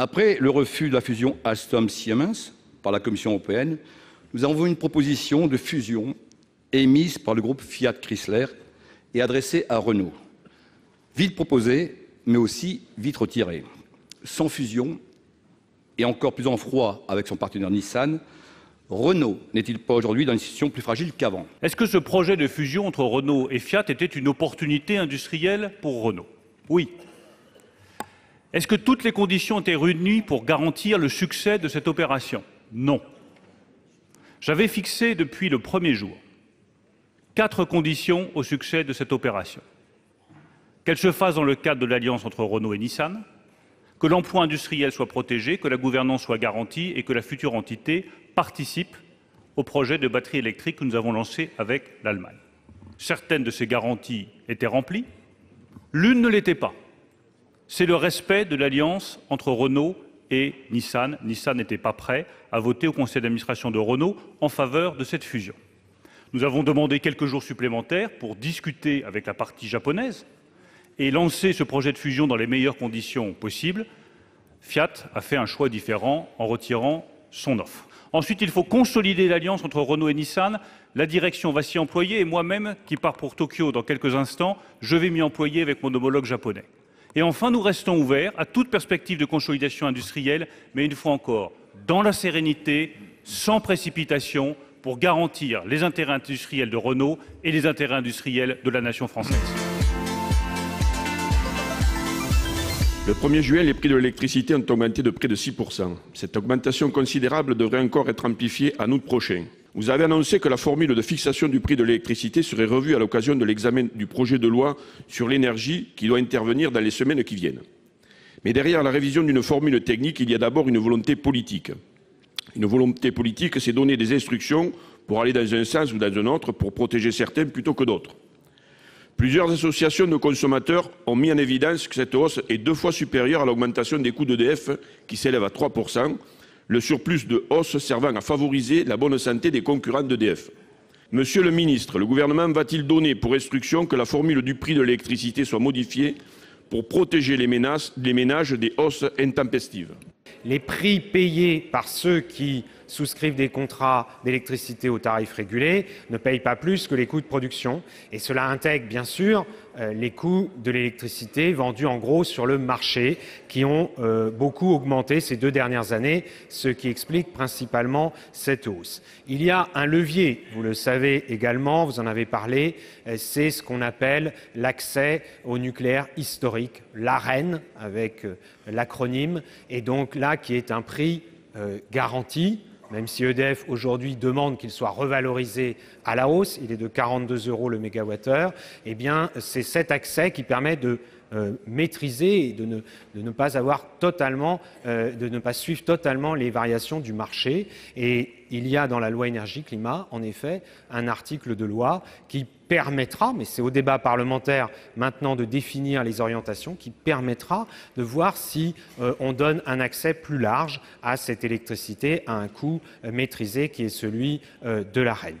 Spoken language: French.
Après le refus de la fusion Alstom-Siemens par la Commission européenne, nous avons vu une proposition de fusion émise par le groupe Fiat Chrysler et adressée à Renault. Vite proposée, mais aussi vite retirée. Sans fusion, et encore plus en froid avec son partenaire Nissan, Renault n'est-il pas aujourd'hui dans une situation plus fragile qu'avant? Est-ce que ce projet de fusion entre Renault et Fiat était une opportunité industrielle pour Renault? Oui. Est-ce que toutes les conditions étaient réunies pour garantir le succès de cette opération? Non. J'avais fixé depuis le premier jour 4 conditions au succès de cette opération. Qu'elle se fasse dans le cadre de l'alliance entre Renault et Nissan, que l'emploi industriel soit protégé, que la gouvernance soit garantie et que la future entité participe au projet de batterie électrique que nous avons lancé avec l'Allemagne. Certaines de ces garanties étaient remplies, l'une ne l'était pas. C'est le respect de l'alliance entre Renault et Nissan. Nissan n'était pas prêt à voter au conseil d'administration de Renault en faveur de cette fusion. Nous avons demandé quelques jours supplémentaires pour discuter avec la partie japonaise et lancer ce projet de fusion dans les meilleures conditions possibles. Fiat a fait un choix différent en retirant son offre. Ensuite, il faut consolider l'alliance entre Renault et Nissan. La direction va s'y employer et moi-même, qui pars pour Tokyo dans quelques instants, je vais m'y employer avec mon homologue japonais. Et enfin, nous restons ouverts à toute perspective de consolidation industrielle, mais une fois encore, dans la sérénité, sans précipitation, pour garantir les intérêts industriels de Renault et les intérêts industriels de la nation française. Le 1er juin, les prix de l'électricité ont augmenté de près de 6%. Cette augmentation considérable devrait encore être amplifiée en août prochain. Vous avez annoncé que la formule de fixation du prix de l'électricité serait revue à l'occasion de l'examen du projet de loi sur l'énergie qui doit intervenir dans les semaines qui viennent. Mais derrière la révision d'une formule technique, il y a d'abord une volonté politique. Une volonté politique, c'est donner des instructions pour aller dans un sens ou dans un autre, pour protéger certains plutôt que d'autres. Plusieurs associations de consommateurs ont mis en évidence que cette hausse est 2 fois supérieure à l'augmentation des coûts d'EDF, qui s'élève à 3%, le surplus de hausse servant à favoriser la bonne santé des concurrents d'EDF. Monsieur le ministre, le gouvernement va-t-il donner pour instruction que la formule du prix de l'électricité soit modifiée pour protéger les ménages des hausses intempestives? Les prix payés par ceux qui souscrivent des contrats d'électricité au tarif régulé ne payent pas plus que les coûts de production. Et cela intègre bien sûr les coûts de l'électricité vendus en gros sur le marché, qui ont beaucoup augmenté ces 2 dernières années, ce qui explique principalement cette hausse. Il y a un levier, vous le savez également, vous en avez parlé, c'est ce qu'on appelle l'accès au nucléaire historique, l'AREN avec l'acronyme, et donc là qui est un prix garanti. Même si EDF aujourd'hui demande qu'il soit revalorisé à la hausse, il est de 42 € le mégawattheure, eh bien c'est cet accès qui permet de maîtriser et de ne pas avoir totalement, de ne pas suivre totalement les variations du marché. Et il y a dans la loi énergie-climat, en effet, un article de loi qui permettra, mais c'est au débat parlementaire maintenant de définir les orientations, qui permettra de voir si on donne un accès plus large à cette électricité à un coût maîtrisé qui est celui de l'AREN.